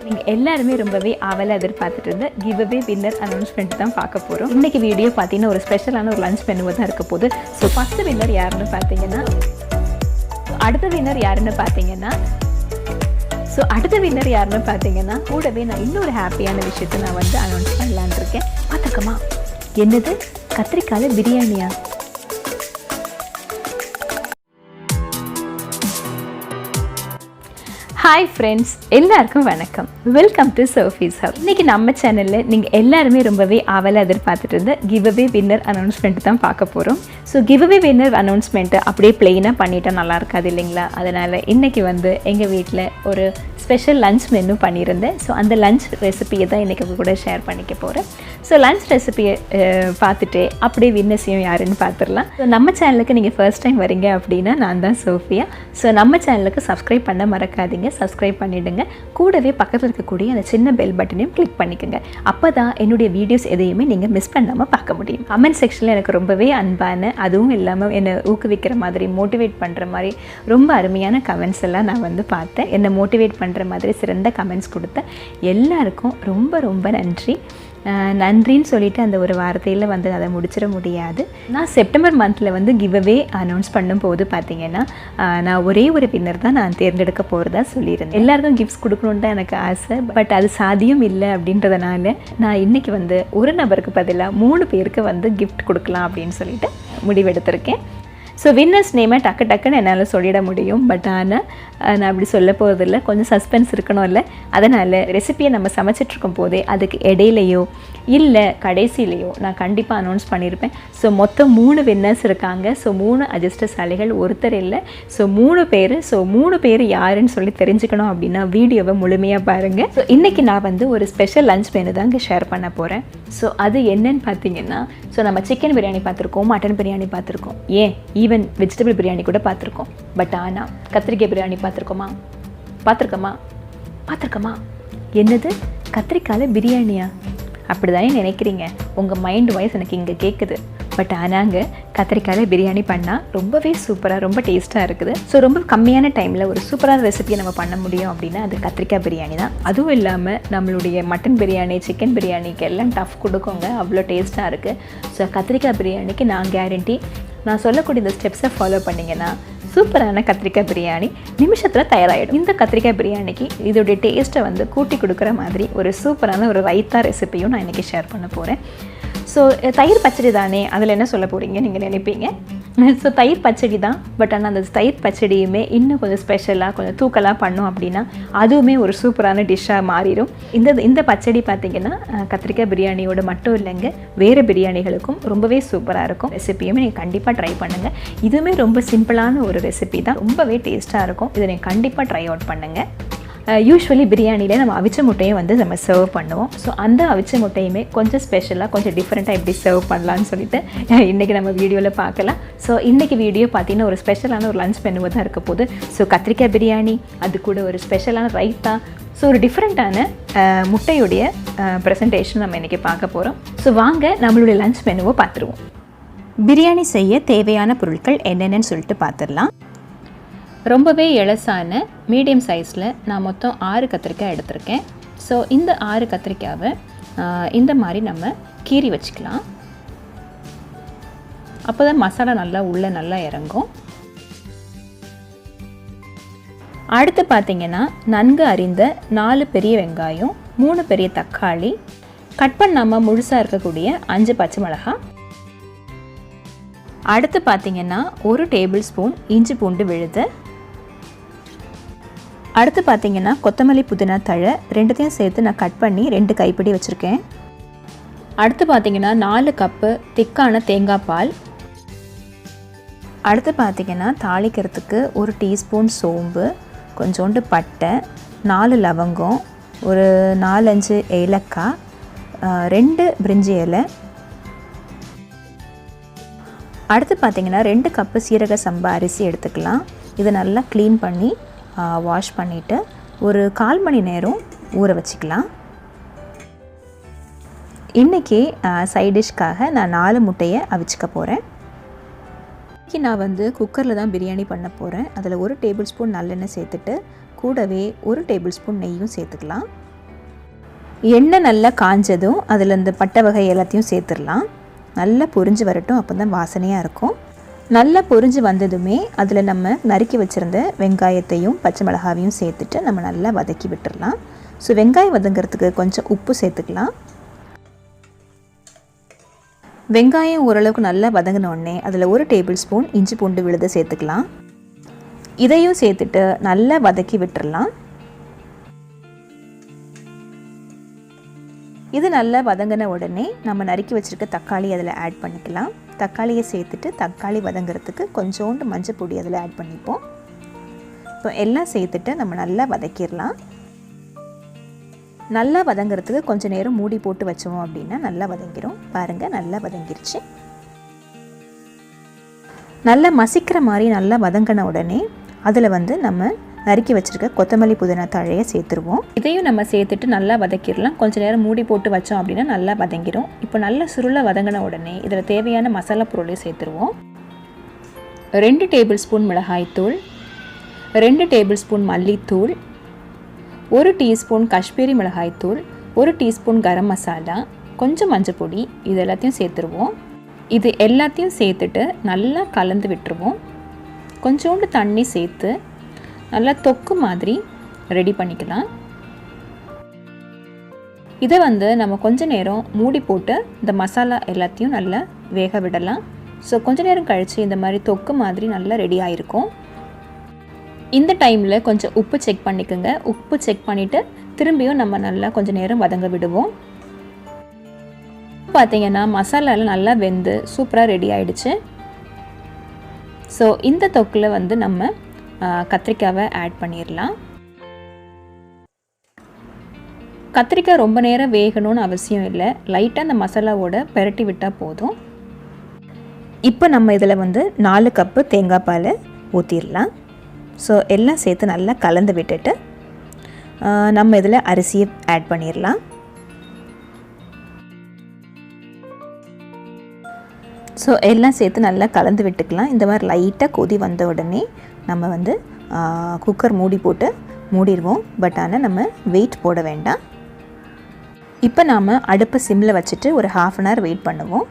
நீங்கள் எல்லாருமே ரொம்பவே ஆவலாக எதிர்பார்த்துட்டு இருந்த கிவ் அவே வின்னர் அனௌன்ஸ்மெண்ட் தான் பார்க்க போகிறோம். இன்றைக்கி வீடியோ பார்த்தீங்கன்னா ஒரு ஸ்பெஷலான ஒரு லஞ்ச் மெனுவாக தான் இருக்க போகுது. ஸோ ஃபஸ்ட்டு வின்னர் யாருன்னு பார்த்தீங்கன்னா, அடுத்த வின்னர் யாருன்னு பார்த்தீங்கன்னா கூடவே நான் இன்னொரு ஹாப்பியான விஷயத்தை நான் வந்து அனௌன்ஸ் பண்ணலான்னு இருக்கேன். பார்த்துக்கமா, என்னது கத்திரிக்காயில் பிரியாணியா? ஹாய் ஃப்ரெண்ட்ஸ், எல்லாருக்கும் வணக்கம். Welcome to Sophie's house. இன்றைக்கி நம்ம சேனலில் நீங்கள் எல்லாருமே ரொம்பவே ஆவலாக எதிர்பார்த்துட்டு இருந்த கிவ் அவே வின்னர் அனௌன்ஸ்மெண்ட் தான் பார்க்க போகிறோம். So give away winner announcement அப்படியே பிளெயினாக பண்ணிட்டா நல்லா இருக்காது இல்லைங்களா? அதனால் இன்றைக்கி வந்து எங்கள் வீட்டில் ஒரு ஸ்பெஷல் லஞ்ச் மெனு பண்ணியிருந்தேன். ஸோ அந்த லஞ்ச் ரெசிபியை தான் இன்றைக்கி கூட ஷேர் பண்ணிக்க போகிறேன். ஸோ லஞ்ச் ரெசிபியை பார்த்துட்டு அப்படியே வின்னர்ஸையும் யாருன்னு பார்த்துடலாம். ஸோ நம்ம சேனலுக்கு நீங்கள் ஃபர்ஸ்ட் டைம் வரீங்க அப்படின்னா நான் தான் சோஃபியா. ஸோ நம்ம சேனலுக்கு சப்ஸ்கிரைப் பண்ண மறக்காதீங்க, சப்ஸ்கிரைப் பண்ணிவிடுங்க. கூடவே பக்கத்தில் இருக்கக்கூடிய அந்த சின்ன பெல் பட்டனையும் கிளிக் பண்ணிக்கோங்க. அப்போ தான் என்னுடைய வீடியோஸ் எதையுமே நீங்கள் மிஸ் பண்ணாமல் பார்க்க முடியும். கமெண்ட் செக்ஷனில் எனக்கு ரொம்பவே அன்பான, அதுவும் இல்லாமல் என்னை ஊக்குவிக்கிற மாதிரி, மோட்டிவேட் பண்ணுற மாதிரி ரொம்ப அருமையான கமெண்ட்ஸ் எல்லாம் நான் வந்து பார்த்தேன். என்னை மோட்டிவேட் பண்ணுற மாதிரி சிறந்த கமெண்ட்ஸ் கொடுத்த எல்லாருக்கும் ரொம்ப ரொம்ப நன்றி. நன்றின்னு சொல்லிவிட்டு அந்த ஒரு வார்த்தையில் வந்து அதை முடிச்சிட முடியாது. நான் செப்டம்பர் மந்தில் வந்து கிவ் அவே அனௌன்ஸ் பண்ணும்போது பார்த்தீங்கன்னா நான் ஒரே ஒரு வின்னர் தான் நான் தேர்ந்தெடுக்க போகிறதா சொல்லியிருந்தேன். எல்லாருக்கும் கிஃப்ட்ஸ் கொடுக்கணுன்னு தான் எனக்கு ஆசை. பட் அது சாத்தியம் இல்லை அப்படின்றதுனால நான் இன்றைக்கி வந்து ஒரு நபருக்கு பதிலாக 3 பேருக்கு வந்து கிஃப்ட் கொடுக்கலாம் அப்படின்னு சொல்லிட்டு முடிவெடுத்திருக்கேன். ஸோ வின்னர்ஸ் நேமை டக்குன்னு என்னால் சொல்லிட முடியும். பட் ஆனால் நான் அப்படி சொல்ல போகிறதில்ல, கொஞ்சம் சஸ்பென்ஸ் இருக்கணும் இல்லை. அதனால் ரெசிபியை நம்ம சமைச்சிட்ருக்கும் போதே அதுக்கு இடையிலையோ இல்லை கடைசியிலையோ நான் கண்டிப்பாக அனௌன்ஸ் பண்ணியிருப்பேன். ஸோ மொத்தம் 3 வின்னர்ஸ் இருக்காங்க. ஸோ 3 அதிர்ஷ்டசாலிகள், ஒருத்தர் இல்லை. ஸோ 3 பேர் யாருன்னு சொல்லி தெரிஞ்சுக்கணும் அப்படின்னா வீடியோவை முழுமையாக பாருங்கள். ஸோ இன்றைக்கி நான் வந்து ஒரு ஸ்பெஷல் லஞ்ச் மெனு தான் இங்கே ஷேர் பண்ண போகிறேன். ஸோ அது என்னன்னு பார்த்தீங்கன்னா, ஸோ நம்ம சிக்கன் பிரியாணி பார்த்துருக்கோம், மட்டன் பிரியாணி பார்த்துருக்கோம், ஈவன் வெஜிடபிள் பிரியாணி கூட பார்த்துருக்கோம். பட் ஆனால் கத்திரிக்காய் பிரியாணி பார்த்துருக்கோமா? என்னது கத்திரிக்காயில் பிரியாணியா? அப்படி தானே நினைக்கிறீங்க. உங்கள் மைண்ட் வாய்ஸ் எனக்கு இங்கே கேட்குது. பட் ஆனாங்க கத்திரிக்காயில் பிரியாணி பண்ணால் ரொம்பவே சூப்பராக, ரொம்ப டேஸ்ட்டாக இருக்குது. ஸோ ரொம்ப கம்மியான டைமில் ஒரு சூப்பரான ரெசிபியை நம்ம பண்ண முடியும் அப்படின்னா அது கத்திரிக்காய் பிரியாணி தான். அதுவும் இல்லாமல் நம்மளுடைய மட்டன் பிரியாணி, சிக்கன் பிரியாணிக்கு எல்லாம் டஃப் கொடுக்குங்க, அவ்வளோ டேஸ்ட்டாக இருக்குது. ஸோ கத்திரிக்காய் பிரியாணிக்கு நான் கேரண்டி, நான் சொல்லக்கூடிய இந்த ஸ்டெப்ஸை ஃபாலோ பண்ணிங்கன்னா சூப்பரான கத்திரிக்காய் பிரியாணி நிமிஷத்தில் தயாராகிடும். இந்த கத்திரிக்காய் பிரியாணிக்கு இதோடைய டேஸ்ட்டை வந்து கூட்டி கொடுக்குற மாதிரி ஒரு சூப்பரான ஒரு ரைத்தா ரெசிபியும் நான் இன்றைக்கி ஷேர் பண்ண போகிறேன். ஸோ தயிர் பச்சடி தானே, அதில் என்ன சொல்ல போகிறீங்க நீங்கள் நினைப்பீங்க. ஸோ தயிர் பச்சடி தான். பட் ஆனால் அந்த தயிர் பச்சடியுமே இன்னும் கொஞ்சம் ஸ்பெஷலாக, கொஞ்சம் தூக்கலாக பண்ணோம் அப்படின்னா அதுவுமே ஒரு சூப்பரான டிஷ்ஷாக மாறிடும். இந்த பச்சடி பார்த்திங்கன்னா கத்திரிக்காய் பிரியாணியோட மட்டும் இல்லைங்க, வேறு பிரியாணிகளுக்கும் ரொம்பவே சூப்பராக இருக்கும். ரெசிபியுமே நீங்கள் கண்டிப்பாக ட்ரை பண்ணுங்கள். இதுவுமே ரொம்ப சிம்பிளான ஒரு ரெசிபி தான், ரொம்பவே டேஸ்ட்டாக இருக்கும். இதை நீங்கள் கண்டிப்பாக ட்ரை அவுட் பண்ணுங்கள். யூஸ்வலி பிரியாணியில் நம்ம அவிச்ச முட்டையை வந்து நம்ம சர்வ் பண்ணுவோம். ஸோ அந்த அவிச்ச முட்டையுமே கொஞ்சம் ஸ்பெஷலாக, கொஞ்சம் டிஃப்ரெண்ட்டாக எப்படி சர்வ் பண்ணலான்னு சொல்லிட்டு இன்றைக்கி நம்ம வீடியோவில் பார்க்கலாம். ஸோ இன்றைக்கி வீடியோ பார்த்தீங்கன்னா ஒரு ஸ்பெஷலான ஒரு லஞ்ச் மெனுவாக தான் இருக்க போகுது. ஸோ கத்திரிக்காய் பிரியாணி, அது கூட ஒரு ஸ்பெஷலான ரைத்தா, ஸோ ஒரு டிஃப்ரெண்ட்டான முட்டையுடைய ப்ரெசன்டேஷன் நம்ம இன்றைக்கி பார்க்க போகிறோம். ஸோ வாங்க நம்மளுடைய லஞ்ச் மெனுவை பார்த்துருவோம். பிரியாணி செய்ய தேவையான பொருட்கள் என்னென்னு சொல்லிட்டு பார்த்துடலாம். ரொம்பவே எளசான மீடியம் சைஸில் நான் மொத்தம் 6 கத்திரிக்காய் எடுத்திருக்கேன். ஸோ இந்த 6 கத்திரிக்காவை இந்த மாதிரி நம்ம கீறி வச்சுக்கலாம். அப்போ தான் மசாலா நல்லா இறங்கும். அடுத்து பார்த்திங்கன்னா நன்கு அறிந்த 4 பெரிய வெங்காயம், 3 பெரிய தக்காளி, கட் பண்ணாமல் முழுசாக இருக்கக்கூடிய 5 பச்சை மிளகாய். அடுத்து பார்த்திங்கன்னா 1 டேபிள் ஸ்பூன் இஞ்சி பூண்டு விழுது. அடுத்து பார்த்திங்கன்னா கொத்தமல்லி புதினா தழை 2த்தையும் சேர்த்து நான் கட் பண்ணி 2 கைப்பிடி வச்சுருக்கேன். அடுத்து பார்த்திங்கன்னா 4 கப்பு திக்கான தேங்காய் பால். அடுத்து பார்த்திங்கன்னா தாளிக்கிறதுக்கு 1 டீஸ்பூன் சோம்பு, கொஞ்சோண்டு பட்டை, 4 லவங்கம், ஒரு 4-5 ஏலக்காய், 2 பிரிஞ்சி இலை. அடுத்து பார்த்திங்கன்னா 2 கப்பு சீரக சம்பா அரிசி எடுத்துக்கலாம். இதை நல்லா க்ளீன் பண்ணி வாஷ் பண்ணிவிட்டு ஒரு 1/4 மணி நேரம் ஊற வச்சுக்கலாம். இன்றைக்கி சைட் டிஷ்க்காக நான் 4 முட்டையை அவிச்சிக்க போகிறேன். இன்றைக்கி நான் வந்து குக்கரில் தான் பிரியாணி பண்ண போகிறேன். அதில் 1 டேபிள் ஸ்பூன் நல்லெண்ணெய் சேர்த்துட்டு கூடவே 1 டேபிள் ஸ்பூன் நெய்யும் சேர்த்துக்கலாம். எண்ணெய் நல்லா காஞ்சதும் அதில் இந்த பட்டை வகை எல்லாத்தையும் சேர்த்துடலாம். நல்லா பொரிஞ்சு வரட்டும், அப்போ தான் வாசனையாக இருக்கும். நல்லா பொரிஞ்சு வந்ததுமே அதில் நம்ம நறுக்கி வச்சுருந்த வெங்காயத்தையும் பச்சை மிளகாவையும் சேர்த்துட்டு நம்ம நல்லா வதக்கி விட்டுடலாம். ஸோ வெங்காயம் வதங்கிறதுக்கு கொஞ்சம் உப்பு சேர்த்துக்கலாம். வெங்காயம் ஓரளவுக்கு நல்லா வதங்கினோடனே அதில் 1 டேபிள் ஸ்பூன் இஞ்சி பூண்டு விழுது சேர்த்துக்கலாம். இதையும் சேர்த்துட்டு நல்லா வதக்கி விட்டுடலாம். இது நல்லா வதங்கின உடனே நம்ம நறுக்கி வச்சுருக்க தக்காளி அதில் ஆட் பண்ணிக்கலாம். தக்காளியை சேர்த்துட்டு தக்காளி வதங்கிறதுக்கு கொஞ்சோண்டு மஞ்சள் பொடி அதில் ஆட் பண்ணிப்போம். இப்போ எல்லாம் சேர்த்துட்டு நம்ம நல்லா வதக்கிடலாம். நல்லா வதங்கிறதுக்கு கொஞ்சம் நேரம் மூடி போட்டு வச்சோம் அப்படின்னா நல்லா வதங்கிடும். பாருங்கள், நல்லா வதங்கிருச்சு. நல்லா மசிக்கிற மாதிரி நல்லா வதங்கின உடனே அதில் நம்ம நறுக்கி வச்சுருக்க கொத்தமல்லி புதினா தழையை சேர்த்துருவோம். இதையும் நம்ம சேர்த்துட்டு நல்லா வதக்கிடலாம். கொஞ்சம் நேரம் மூடி போட்டு வச்சோம் அப்படின்னா நல்லா வதங்கிடும். இப்போ நல்லா சுருளை வதங்கின உடனே இதில் தேவையான மசாலா பொருளையும் சேர்த்துருவோம். 2 டேபிள் ஸ்பூன் மிளகாய்த்தூள், 2 டேபிள் ஸ்பூன் மல்லித்தூள், 1 டீஸ்பூன் காஷ்மீரி மிளகாய்த்தூள், 1 டீஸ்பூன் கரம் மசாலா, கொஞ்சம் மஞ்சள் பொடி, இது எல்லாத்தையும் சேர்த்துருவோம். இது எல்லாத்தையும் சேர்த்துட்டு நல்லா கலந்து விட்டுருவோம். கொஞ்சோண்டு தண்ணி சேர்த்து நல்லா தொக்கு மாதிரி ரெடி பண்ணிக்கலாம். இதை நம்ம கொஞ்ச நேரம் மூடி போட்டு இந்த மசாலா எல்லாத்தையும் நல்லா வேக விடலாம். ஸோ கொஞ்ச நேரம் கழித்து இந்த மாதிரி தொக்கு மாதிரி நல்லா ரெடி ஆகிருக்கும். இந்த டைமில் கொஞ்சம் உப்பு செக் பண்ணிக்கோங்க. உப்பு செக் பண்ணிவிட்டு திரும்பியும் நம்ம நல்லா கொஞ்சம் நேரம் வதங்க விடுவோம். பார்த்தீங்கன்னா மசாலாலாம் நல்லா வெந்து சூப்பராக ரெடி ஆகிடுச்சு. ஸோ இந்த தொக்கில் நம்ம கத்திரிக்காவை ஆட் பண்ணிடலாம். கத்திரிக்காய் ரொம்ப நேரம் வேகணும்னு அவசியம் இல்லை. லைட்டாக அந்த மசாலாவோட பெரட்டி விட்டால் போதும். இப்போ நம்ம இதில் 4 கப்பு தேங்காய் பால் ஊற்றிடலாம். ஸோ எல்லாம் சேர்த்து நல்லா கலந்து விட்டுட்டு நம்ம இதில் அரிசியை ஆட் பண்ணிடலாம். ஸோ எல்லாம் சேர்த்து நல்லா கலந்து விட்டுக்கலாம். இந்த மாதிரி லைட்டாக கொதி வந்த உடனே நம்ம குக்கர் மூடி போட்டு மூடிடுவோம். பட் ஆனால் நம்ம வெயிட் போட வேண்டாம். இப்போ நாம் அடுப்பை சிம்மில் வச்சுட்டு ஒரு 1/2 அன் ஹவர் வெயிட் பண்ணுவோம்.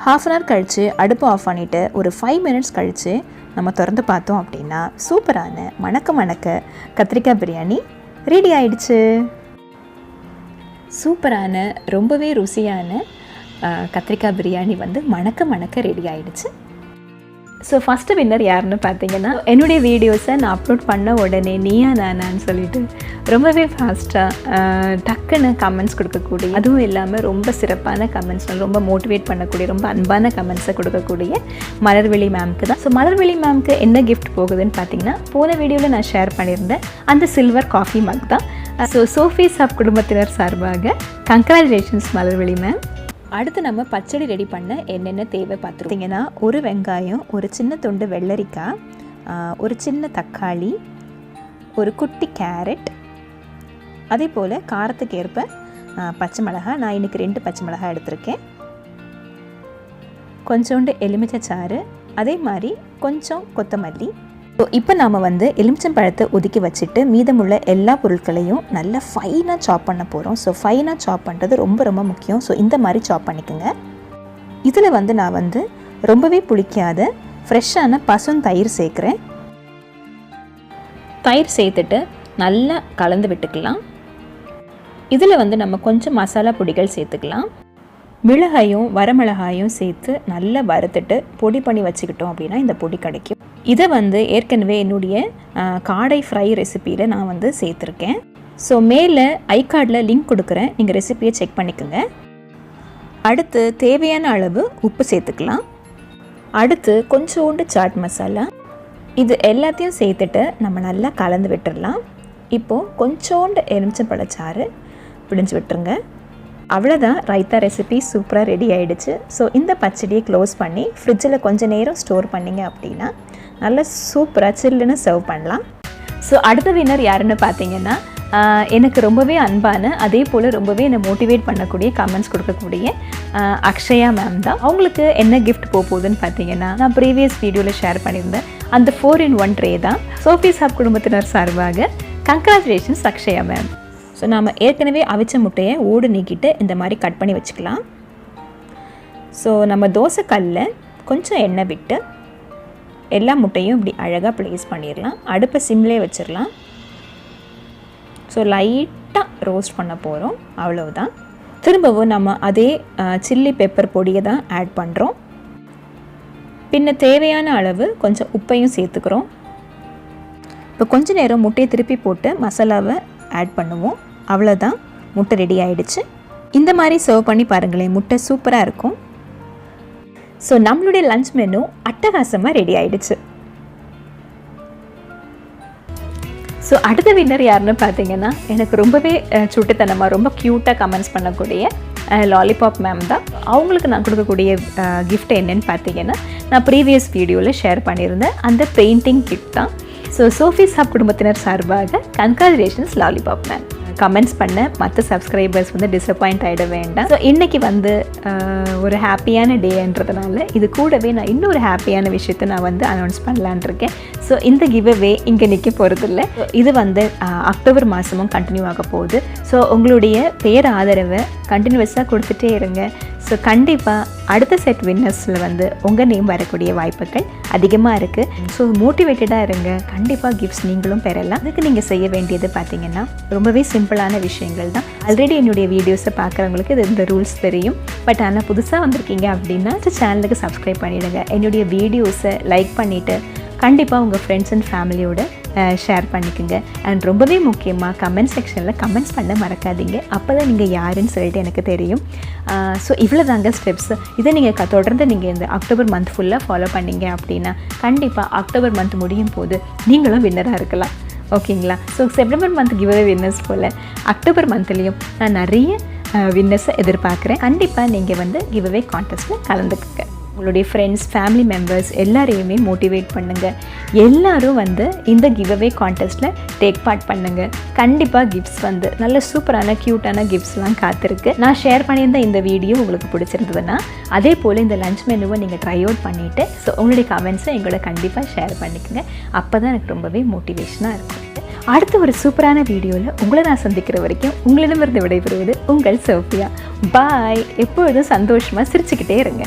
1/2 அன் ஹவர் கழித்து அடுப்பை ஆஃப் பண்ணிவிட்டு ஒரு 5 மினிட்ஸ் கழித்து நம்ம திறந்து பார்த்தோம் அப்படின்னா சூப்பரான மணக்க கத்திரிக்காய் பிரியாணி ரெடி ஆயிடுச்சு. சூப்பரான ரொம்பவே ருசியான கத்திரிக்காய் பிரியாணி மணக்க ரெடி ஆகிடுச்சு. ஸோ ஃபஸ்ட்டு வின்னர் யாருன்னு பார்த்தீங்கன்னா, என்னுடைய வீடியோஸை நான் அப்லோட் பண்ண உடனே நீயா நானான்னு சொல்லிட்டு ரொம்பவே ஃபாஸ்ட்டாக டக்குன்னு கமெண்ட்ஸ் கொடுக்கக்கூடிய, அதுவும் இல்லாமல் ரொம்ப சிறப்பான கமெண்ட்ஸ், ரொம்ப மோட்டிவேட் பண்ணக்கூடிய, ரொம்ப அன்பான கமெண்ட்ஸை கொடுக்கக்கூடிய மலர்விழி மேம்க்கு தான். ஸோ மலர்விழி மேம்க்கு என்ன கிஃப்ட் போகுதுன்னு பார்த்தீங்கன்னா, போன வீடியோவில் நான் ஷேர் பண்ணியிருந்தேன் அந்த சில்வர் காஃபி மக் தான். ஸோ சோஃபீஸ் ஆஃப் குடும்பத்தினர் சார்பாக கங்க்ராச்சுலேஷன்ஸ் மலர்விழி மேம். அடுத்து நம்ம பச்சடி ரெடி பண்ண என்னென்ன தேவை பார்த்துருந்தீங்கன்னா, ஒரு வெங்காயம், ஒரு சின்ன துண்டு வெள்ளரிக்காய், ஒரு சின்ன தக்காளி, ஒரு குட்டி கேரட், அதே போல் காரத்துக்கு ஏற்ப பச்சை மிளகாய். நான் இன்றைக்கி 2 பச்சை மிளகாய் எடுத்திருக்கேன். கொஞ்சோண்டு எலுமிச்சை சாறு, அதே மாதிரி கொஞ்சம் கொத்தமல்லி. ஸோ இப்போ நாம் எலுமிச்சம்பழத்தை ஒதுக்கி வச்சுட்டு மீதமுள்ள எல்லா பொருட்களையும் நல்லா ஃபைனாக சாப் பண்ண போகிறோம். ஸோ ஃபைனாக சாப் பண்ணுறது ரொம்ப ரொம்ப முக்கியம். ஸோ இந்த மாதிரி சாப் பண்ணிக்கோங்க. இதில் நான் ரொம்பவே புளிக்காத ஃப்ரெஷ்ஷான தயிர் சேர்க்குறேன். தயிர் சேர்த்துட்டு நல்லா கலந்து விட்டுக்கலாம். இதில் நம்ம கொஞ்சம் மசாலா பொடிகள் சேர்த்துக்கலாம். மிளகாயும் வரமிளகாயும் சேர்த்து நல்லா வறுத்துட்டு பொடி பண்ணி வச்சுக்கிட்டோம் அப்படின்னா இந்த பொடி கிடைக்கும். இதை ஏற்கனவே என்னுடைய காடை ஃப்ரை ரெசிப்பியில் நான் சேர்த்துருக்கேன். ஸோ மேலே ஐகார்டில் லிங்க் கொடுக்குறேன், நீங்கள் ரெசிப்பியை செக் பண்ணிக்கோங்க. அடுத்து தேவையான அளவு உப்பு சேர்த்துக்கலாம். அடுத்து கொஞ்சோண்டு சாட் மசாலா, இது எல்லாத்தையும் சேர்த்துட்டு நம்ம நல்லா கலந்து விட்டுடலாம். இப்போது கொஞ்சோண்டு எலுமிச்சம்பழச்சாறு பிழிஞ்சு விட்டுருங்க. அவ்வளோதான், ரைத்தா ரெசிபி சூப்பராக ரெடி ஆகிடுச்சு. ஸோ இந்த பச்சடியை க்ளோஸ் பண்ணி ஃப்ரிட்ஜில் கொஞ்சம் நேரம் ஸ்டோர் பண்ணிங்க அப்படின்னா நல்லா சூப்பராக சில்லுன்னு சர்வ் பண்ணலாம். ஸோ அடுத்த வின்னர் யாருன்னு பார்த்தீங்கன்னா, எனக்கு ரொம்பவே அன்பான, அதே போல் ரொம்பவே என்னை மோட்டிவேட் பண்ணக்கூடிய, கமெண்ட்ஸ் கொடுக்கக்கூடிய அக்ஷயா மேம் தான். அவங்களுக்கு என்ன கிஃப்ட் போகுதுன்னு பார்த்தீங்கன்னா, நான் ப்ரீவியஸ் வீடியோவில் ஷேர் பண்ணியிருந்தேன் அந்த 4-in-1 ட்ரே தான். சோஃபீஸ் ஆஃப் குடும்பத்தினர் சார்பாக கங்க்ராச்சுலேஷன்ஸ் அக்ஷயா மேம். ஸோ நாம் ஏற்கனவே அவிச்ச முட்டையை ஓடு நீக்கிட்டு இந்த மாதிரி கட் பண்ணி வச்சுக்கலாம். ஸோ நம்ம தோசைக்கல்லில் கொஞ்சம் எண்ணெய் விட்டு எல்லா முட்டையும் இப்படி அழகாக ப்ளேஸ் பண்ணிடலாம். அடுப்பை சிம்லேயே வச்சிடலாம். ஸோ லைட்டாக ரோஸ்ட் பண்ண போகிறோம், அவ்வளவுதான். திரும்பவும் நம்ம அதே சில்லி பெப்பர் பொடியை தான் ஆட் பண்ணுறோம். பின்ன தேவையான அளவு கொஞ்சம் உப்பையும் சேர்த்துக்கிறோம். இப்போ கொஞ்ச நேரம் முட்டையை திருப்பி போட்டு மசாலாவை ஆட் பண்ணுவோம். அவ்வளோதான், முட்டை ரெடி ஆகிடுச்சு. இந்த மாதிரி சர்வ் பண்ணி பாருங்களேன், முட்டை சூப்பராக இருக்கும். ஸோ நம்மளுடைய லஞ்ச் மெனு அட்டகாசமாக ரெடி ஆகிடுச்சு. ஸோ அடுத்த வின்னர் யாருன்னு பார்த்தீங்கன்னா, எனக்கு ரொம்பவே சுட்டுத்தனமாக ரொம்ப க்யூட்டாக கமெண்ட்ஸ் பண்ணக்கூடிய லாலிபாப் மேம் தான். அவங்களுக்கு நான் கொடுக்கக்கூடிய கிஃப்ட் என்னன்னு பார்த்தீங்கன்னா, நான் ப்ரீவியஸ் வீடியோவில் ஷேர் பண்ணியிருந்தேன் அந்த பெயிண்டிங் கிஃப்ட் தான். ஸோ சோஃபீஸ் ஹப் குடும்பத்தினர் சார்பாக கங்க்ராச்சுலேஷன்ஸ் லாலிபாப் மேம். கமெண்ட்ஸ் பண்ண மற்ற சப்ஸ்கிரைபர்ஸ் வந்து டிசப்பாயிண்ட் ஆகிட வேண்டாம். ஸோ இன்றைக்கி வந்து ஒரு ஹாப்பியான டேன்றதுனால இது கூடவே நான் இன்னொரு ஹாப்பியான விஷயத்தை நான் வந்து அனௌன்ஸ் பண்ணலான் இருக்கேன். ஸோ இந்த கிவ்அவே இங்கே நிற்க போகிறதில்ல. இது வந்து அக்டோபர் மாதமும் கண்டினியூ ஆக போகுது. ஸோ உங்களுடைய பேர் ஆதரவை கண்டினியூஸாக கொடுத்துட்டே இருங்க. ஸோ கண்டிப்பாக அடுத்த செட் வின்னர்ஸில் வந்து உங்கள் நேம் வரக்கூடிய வாய்ப்புகள் அதிகமாக இருக்குது. ஸோ மோட்டிவேட்டடாக இருங்க, கண்டிப்பாக கிஃப்ட்ஸ் நீங்களும் பெறலாம். அதுக்கு நீங்கள் செய்ய வேண்டியது பார்த்தீங்கன்னா ரொம்பவே சிம்பிளான விஷயங்கள் தான். ஆல்ரெடி என்னுடைய வீடியோஸை பார்க்குறவங்களுக்கு இது இந்த ரூல்ஸ் தெரியும். பட் ஆனால் புதுசாக வந்திருக்கீங்க அப்படின்னா சேனலுக்கு சப்ஸ்கிரைப் பண்ணிவிடுங்க. என்னுடைய வீடியோஸை லைக் பண்ணிவிட்டு கண்டிப்பாக உங்கள் ஃப்ரெண்ட்ஸ் அண்ட் ஃபேமிலியோட ஷேர் பண்ணிக்கோங்க. அண்ட் ரொம்பவே முக்கியமாக கமெண்ட் செக்ஷனில் கமெண்ட்ஸ் பண்ண மறக்காதீங்க. அப்போ தான் நீங்கள் யாருன்னு சொல்லிட்டு எனக்கு தெரியும். ஸோ இவ்வளோ தாங்க ஸ்டெப்ஸ். இதை நீங்கள் தொடர்ந்து நீங்கள் இந்த அக்டோபர் மந்த் ஃபுல்லாக ஃபாலோ பண்ணிங்க அப்படின்னா கண்டிப்பாக அக்டோபர் மந்த் முடியும் போது நீங்களும் வின்னராக இருக்கலாம். ஓகேங்களா? So September month giveaway winners போல் அக்டோபர் மந்த்லேயும் நான் நிறைய வின்னர்ஸை எதிர்பார்க்குறேன். கண்டிப்பாக நீங்கள் வந்து கிவ்அவே கான்டெஸ்ட்டில் கலந்துக்குங்க. உங்களுடைய ஃப்ரெண்ட்ஸ், ஃபேமிலி மெம்பர்ஸ் எல்லாரையுமே மோட்டிவேட் பண்ணுங்கள். எல்லோரும் வந்து இந்த கிவ்அவே கான்டெஸ்ட்டில் டேக் பார்ட் பண்ணுங்கள். கண்டிப்பாக கிஃப்ட்ஸ் வந்து நல்ல சூப்பரான க்யூட்டான கிஃப்ட்ஸ்லாம் காத்திருக்கு. நான் ஷேர் பண்ணியிருந்த இந்த வீடியோ உங்களுக்கு பிடிச்சிருந்ததுன்னா அதே போல் இந்த லஞ்ச் மெனுவை நீங்கள் ட்ரை அவுட் பண்ணிவிட்டு ஸோ உங்களுடைய கமெண்ட்ஸை எங்களோட கண்டிப்பாக ஷேர் பண்ணிக்கோங்க. அப்போ தான் எனக்கு ரொம்பவே மோட்டிவேஷனாக இருக்கும். அடுத்த ஒரு சூப்பரான வீடியோவில் உங்களை நான் சந்திக்கிற வரைக்கும் உங்களிடமிருந்து விடைபெறுவது உங்கள் சோஃபியா. பாய். எப்பொழுதும் சந்தோஷமாக சிரிச்சுக்கிட்டே இருங்க.